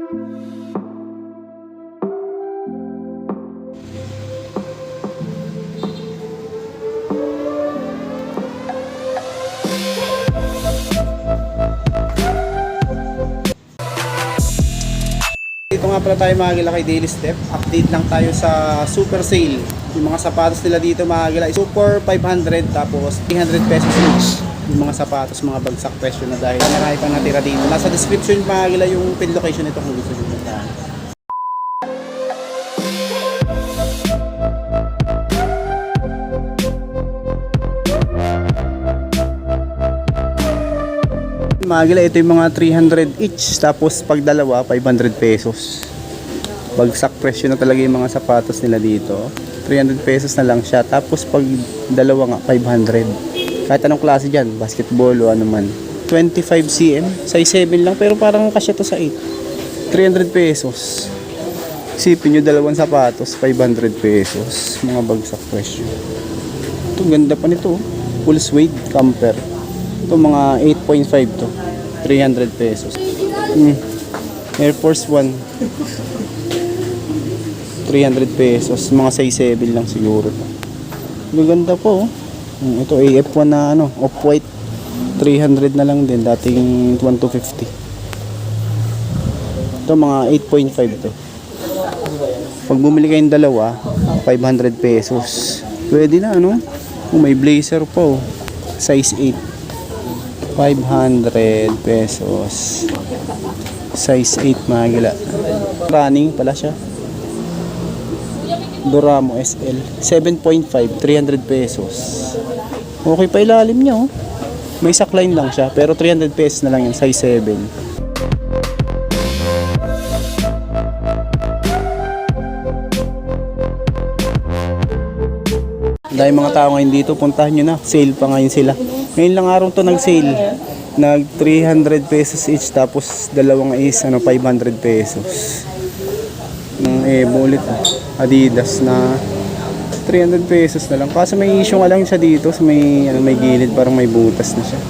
Dito nga pala tayo mga Agila kay Daily Step. Update lang tayo sa super sale. Yung mga sapatos nila dito mga Agila, super 500 tapos 300 pesos each. Yung mga sapatos, mga bagsak presyo na dahil marami pang natira dito. Nasa description mga Agila yung pin location nito kung gusto nyo puntahan. Mga Agila, ito yung mga 300 each tapos pag dalawa 500 pesos. Bagsak presyo na talaga yung mga sapatos nila dito. 300 pesos na lang siya tapos pag dalawa nga 500. Kahit anong klase dyan, basketball o ano man. 25 cm, size 7 lang pero parang kasya to sa 8. 300 pesos. Isipin nyo, dalawang sapatos 500 pesos. Mga bagsak presyo. Ito ganda pa nito, full suede camper. Ito mga 8.5 to, 300 pesos. Air Force 1, 300 pesos. Mga size 7 lang siguro to. Maganda po. Ito AF1 na ano, off-white, 300 na lang din, dating 1250. Ito mga 8.5 to. Pag bumili kayong dalawa, 500 pesos. Pwede na ano. May blazer po, size 8. 500 pesos. Size 8 mga Agila. Running pala siya. Doramo SL 7.5, 300 pesos. Okay pa ilalim niya oh. May sackline lang siya pero 300 pesos na lang yung size 7. Dahil mga tao ngayon dito, puntahan nyo na. Sale pa ngayon sila. Ngayon lang araw to nag-sale. Nag 300 pesos each tapos dalawang is 500 pesos. Bulit Adidas na 300 pesos na lang. Kaso may issue nga lang siya dito sa may gilid, parang may butas na siya.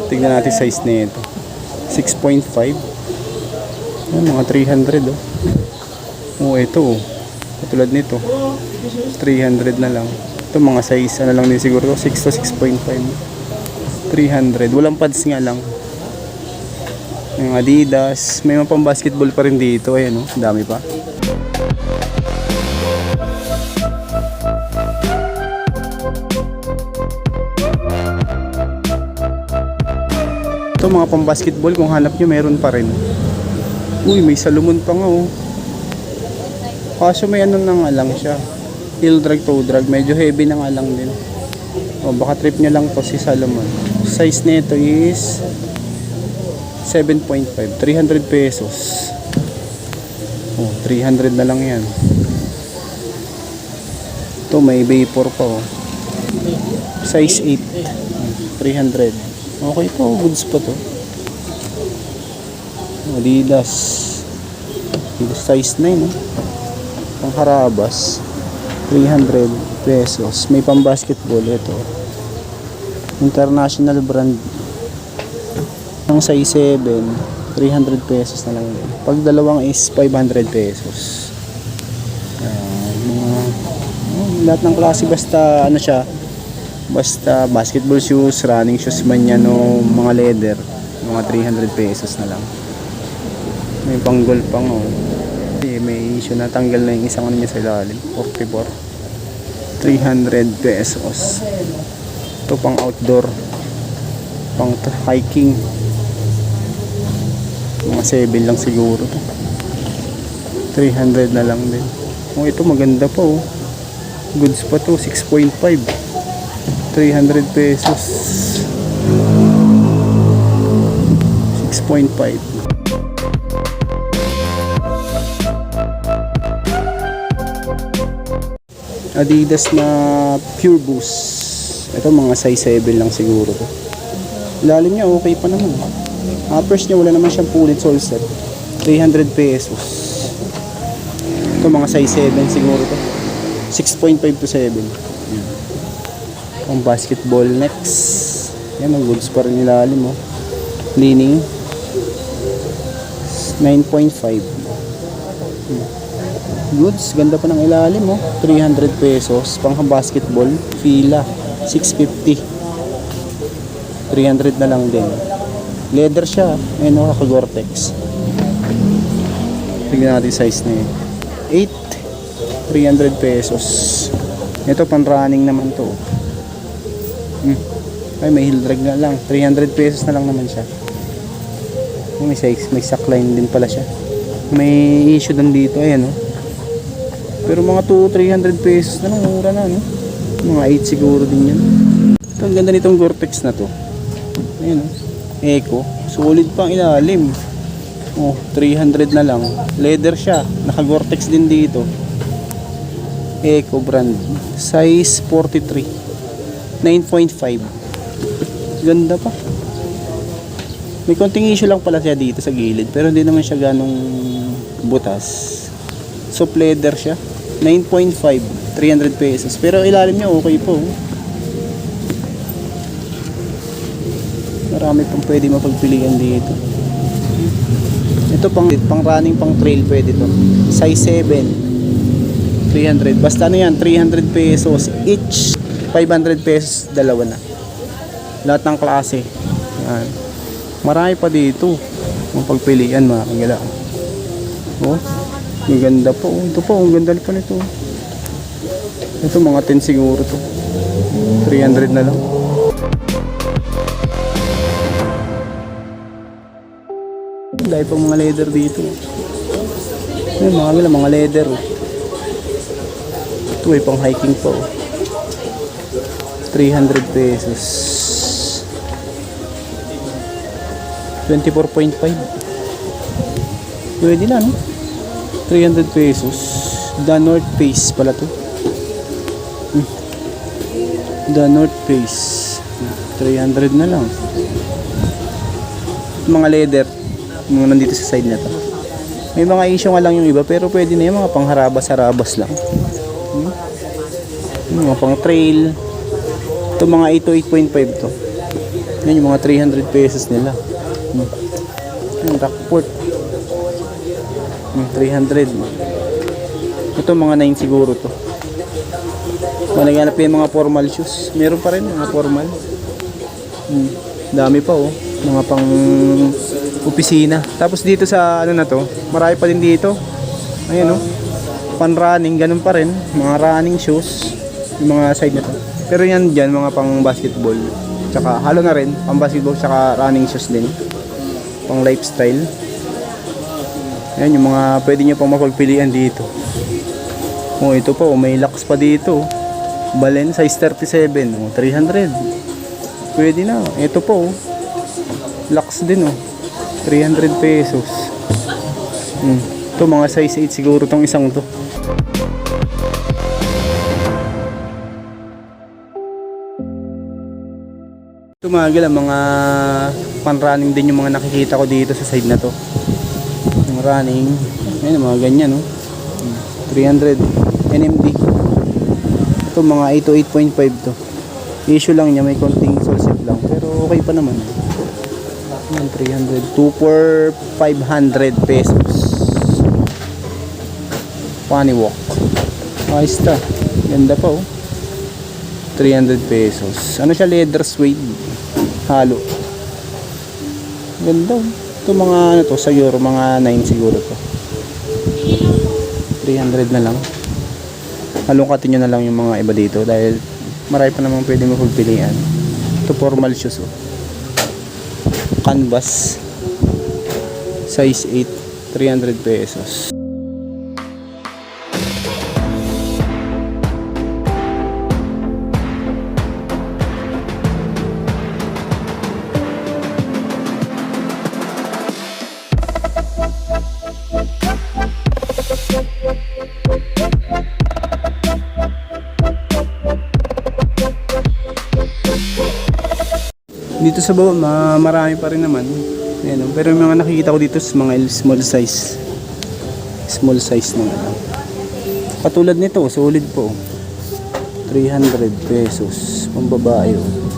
Tignan natin size nito. 6.5. Mga 300 oh. Ito oh. Katulad nito. 300 na lang. Ito mga size lang din siguro 6 to 6.5. 300. Walang pads nga lang. Yung Adidas. May mga pang basketball pa rin dito. Ayan oh. Dami pa. Ito mga pang basketball. Kung hanap nyo meron pa rin. Uy, may Salomon pa nga oh. Kaso may ano na nga lang siya. Heel drag, toe drag. Medyo heavy na nga lang din. O baka trip nyo lang to si Salomon. Size nito is 7.5. 300 pesos. O 300 na lang yan. Ito may vapor pa o. Size 8. 300. Okay to. Goods pa to. Adidas. Size 9 o. Pang harabas. 300 pesos. May pang basketball ito. International brand. Ang size 7, 300 pesos na lang din. Pag dalawang is 500 pesos. Lahat ng klase basta ano siya. Basta basketball shoes, running shoes man yan o mga leather. Mga 300 pesos na lang. May pang golf pang oh. May issue na tanggal na yung isang ano niya sa ilalim 44 300 pesos. Ito pang outdoor, pang hiking, mga 7 lang siguro to. 300 na lang din. Ito maganda pa oh. Goods pa to. 6.5, 300 pesos. 6.5. Adidas na Pure Boost. Ito mga size 7 lang siguro to. Ilalim niya okay pa naman. Uppers niya wala naman siyang pulit sole set. 300 pesos. Ito mga size 7 siguro to. 6.5 to 7. Ang basketball next. Yan ang goods pa rin ilalim oh. Cleaning. 9.5. Goods, ganda pa ng ilalim oh. 300 pesos, pang basketball, fila, 650. 300 na lang din. Leather siya, ayun oh, naka-Gore-Tex. Tignan natin size na yun. 8, 300 pesos. Ito pang running naman to. Ay, may heel drag na lang. 300 pesos na lang naman siya. May size, may sackline din pala siya. May issue din dito, ayan oh. Pero mga 200-300 pesos na lang, mura na no. Mga 8 siguro din yan. Ito, ang ganda nitong Gore-Tex na to. Ayan oh. Eco, solid pang ilalim. Oh, 300 na lang. Leather siya, naka Gore-Tex din dito. Eco brand, size 43, 9.5. Ganda pa. May konting issue lang pala siya dito sa gilid, pero hindi naman siya ganong butas. Soft leather siya, 9.5, 300 pesos. Pero ilalim niya okay po. Marami pang pwede mapagpilian dito. Ito pang running, pang trail pwede to. Size 7. 300. Basta ano yan, 300 pesos each. 500 pesos, dalawa na. Lahat ng klase. Yan. Marami pa dito. Ang pagpilian mga kagala. Oh, ang ganda po. Ito po, ang ganda pa nito. Ito mga 10 siguro to. 300 na lang. Dahil pa mga leather dito. Ayun, mga leather. Ito ay pang hiking po. 300 pesos. 24.5. Pwede na no? 300 pesos. The North Face pala to. The North Face. 300 na lang. Mga leather. Mga nandito sa side na to. May mga issue nga lang yung iba, pero pwede na yung mga pangharabas-harabas lang. Mga pang trail. Ito mga 8 to 8.5 to. Yan yung mga 300 pesos nila. Yung Rockport. 300. Ito mga 9 siguro to. Kung naghanap yung mga formal shoes, meron pa rin mga formal. Dami pa oh. Mga pang opisina. Tapos dito sa ano na to, marami pa din dito. Ayan oh. Pan running, ganun pa rin. Mga running shoes. Yung mga side na to. Pero yan dyan, mga pang basketball. Tsaka halo na rin, pang basketball tsaka running shoes din. Pang lifestyle. Yan yung mga pwede nyo pang mapagpilian dito. Oh, ito po, may locks pa dito. Balen, size 37. Oh, 300. Pwede na. Ito po, locks din oh. 300 pesos. Ito mga size 8 siguro tong isang to. Tumagal ang mga pan-running din yung mga nakikita ko dito sa side na to. Yung running, ayun mga ganyan no. 300 NMD. Ito mga 8 to 8.5 to. Issue lang niya, may konting solsip lang, pero okay pa naman. 300, 2 for 500 pesos. Funny walk. Ayos ta. Ganda pa oh. 300 pesos. Ano siya, leather suede. Halo. Ganda oh. Ito mga ano to, siguro mga 9 siguro to. 300 na lang. Halongkatin nyo na lang yung mga iba dito dahil marami pa namang pwede mapagpilian. Ito formal shoes oh. Canvas size 8, 300 pesos. Dito sa baba, marami pa rin naman. Ayan, pero yung mga nakikita ko dito is mga small size. Small size na lang. Katulad nito, solid po. 300 pesos. Pambabae.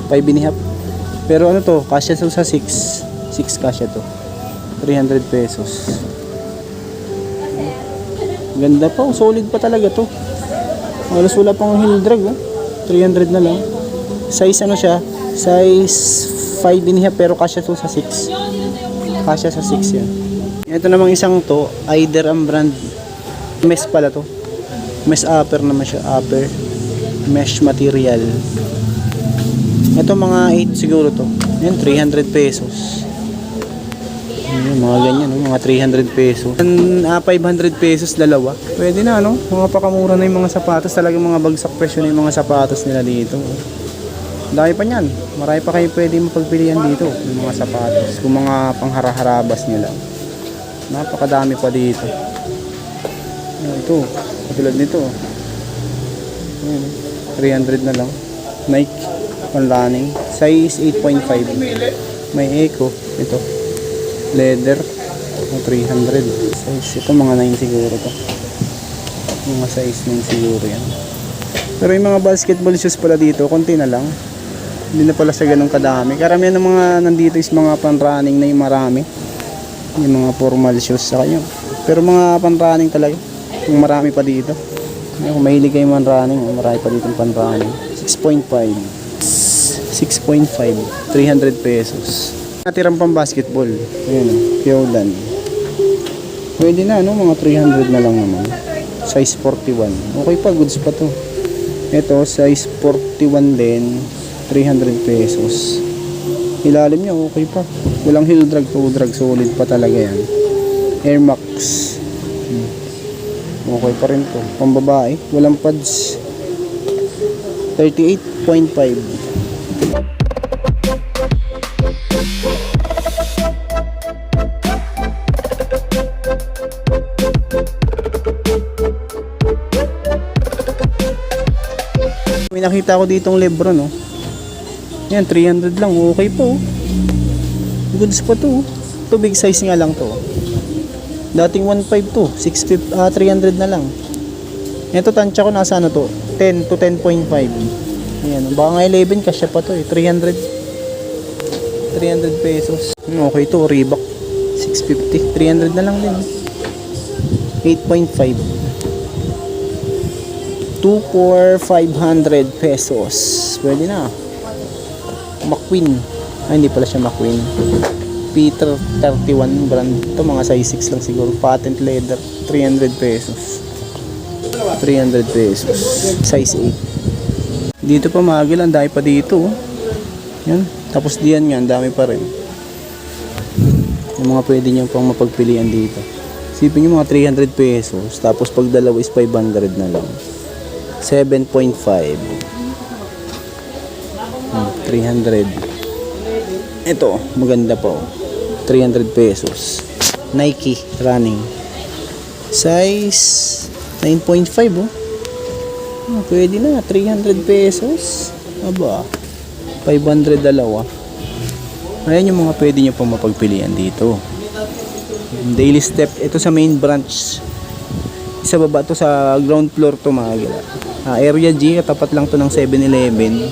5.5. Pero ano to, kasya sa 6. 6 kasya to. 300 pesos. Ganda pa, oh. Solid pa talaga to. Halos wala pang heel drag, oh. 300 na lang. Size ano siya? Size 5 din half, pero kasya to sa 6. Kasya sa 6 yan. Ito namang isang to, Eider ang brand. Mesh pala to. Mesh upper naman siya, upper. Mesh material. Ito mga 8 siguro to. Yan, 300 pesos. Yan, mga ganyan, no? Mga 300 pesos. 500 pesos dalawa. Pwede na, no? Mga pakamura na yung mga sapatos. Talagang mga bagsak presyo na yung mga sapatos nila dito. Dahil pa niyan. Marami pa kayo pwede mapagpilian dito. Yung mga sapatos. Kung mga pangharabas nila. Napakadami pa dito. Ito. Katulad nito. Ayan, 300 na lang. Nike. Panlaning. Size 8.5. May eco. Ito. Leather. 300. Size. Ito mga 9 siguro to. Mga size 9 siguro yan. Pero yung mga basketball shoes pala dito, konti na lang. Hindi na pala siya ganun kadami. Karamihan ng mga nandito is mga pan-running na yung marami. Yung mga formal shoes sa kanyo. Pero mga pan-running talaga. Yung marami pa dito. Kung mahilig kayo man-running, marami pa dito pan-running. 6.5. 6.5. 300 pesos. Natirang pang basketball. Ayan, Piodan. Pwede na, no? Mga 300 na lang naman. Size 41. Okay pa, goods pa to. Ito, size 41 din. 300 pesos. Ilalim niya, okay pa. Walang heel drag to drag. Solid pa talaga yan. Air Max. Okay pa rin to. Pambabae. Walang pads. 38.5. May nakita ko ditong Lebron, no? Yan, 300 lang. Okay po. Goods pa to. Ito big size nga lang to. Dating 1.5 to. 300 na lang. Ito tansya ko nasa ano to? 10 to 10.5. Ayan. Baka nga 11 kasya pa to eh. 300 pesos. Okay to. Reebok. 650. 300 na lang din. 8.5. 2 for 500 pesos. Pwede na. McQueen. Ay, hindi pala siya McQueen. Peter 31 brand. Ito mga size 6 lang siguro. Patent leather. 300 pesos. 300 pesos. Size 8. Dito pa magil. Ang dami pa dito. Oh. Yan. Tapos diyan nga. Ang dami pa rin. Yung mga pwede nyo pang mapagpilian dito. Isipin nyo mga 300 pesos. Tapos pag dalawa is 500 na lang. 7.5. 300. Ito, maganda po. 300 pesos. Nike running. Size 9.5 oh. Pwede na, 300 pesos. Aba, 500 dalawa. Ayan yung mga pwede nyo pang mapagpilian dito. Daily Step, ito sa main branch. Sa baba to, sa ground floor to mga gila. Area G, katapat lang to ng 7-Eleven.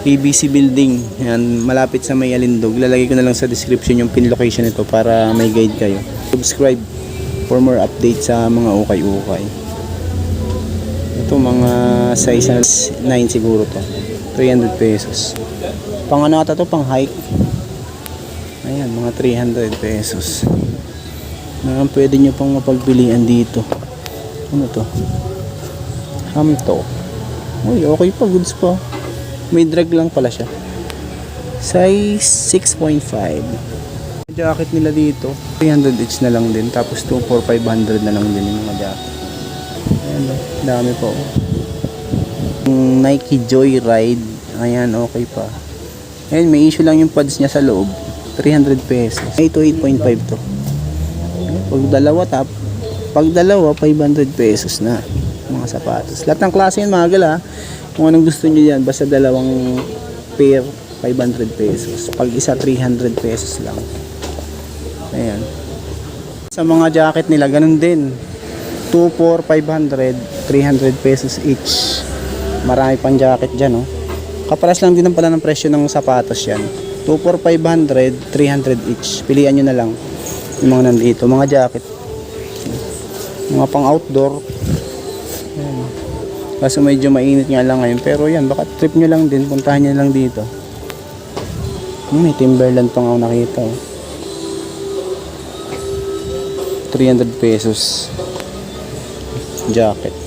ABC building. Yan, malapit sa may Alindog. Lalagay ko na lang sa description yung pin location nito para may guide kayo. Subscribe for more updates sa mga ukay-ukay. Ito mga size 9 siguro to. 300 pesos. Pang ano ata to, pang hike. Ayan, mga 300 pesos. Pwede nyo pang mapagpilian dito. Ano to? Hamto. Uy, okay pa, goods pa. May drag lang pala siya. Size 6.5. Jacket nila dito 300 each na lang din. Tapos 2 for 500 na lang din yung mga jacket. Ayan o, dami po. Nike Joyride. Ayan, okay pa. Ayan, may issue lang yung pads niya sa loob. 300 pesos. Ito 8.5 to. Pag dalawa 500 pesos na mga sapatos. Lahat ng klase yan mga gala. Kung anong gusto nyo yan, basta dalawang pair 500 pesos. Pag isa 300 pesos lang. Ayan. Sa mga jacket nila ganun din. 2 for 500, 300 pesos each. Marami pang jacket dyan, oh. Kaparas lang din pala ng presyo ng sapatos yan. 2 for 500, 300 each. Pilian nyo na lang yung mga nandito, mga jacket. Mga pang outdoor. Ayan. Kaso medyo mainit nga lang ngayon. Pero yan, baka trip nyo lang din. Puntahan nyo lang dito. May Timberland pa nga ako nakita. 300 pesos. Jacket.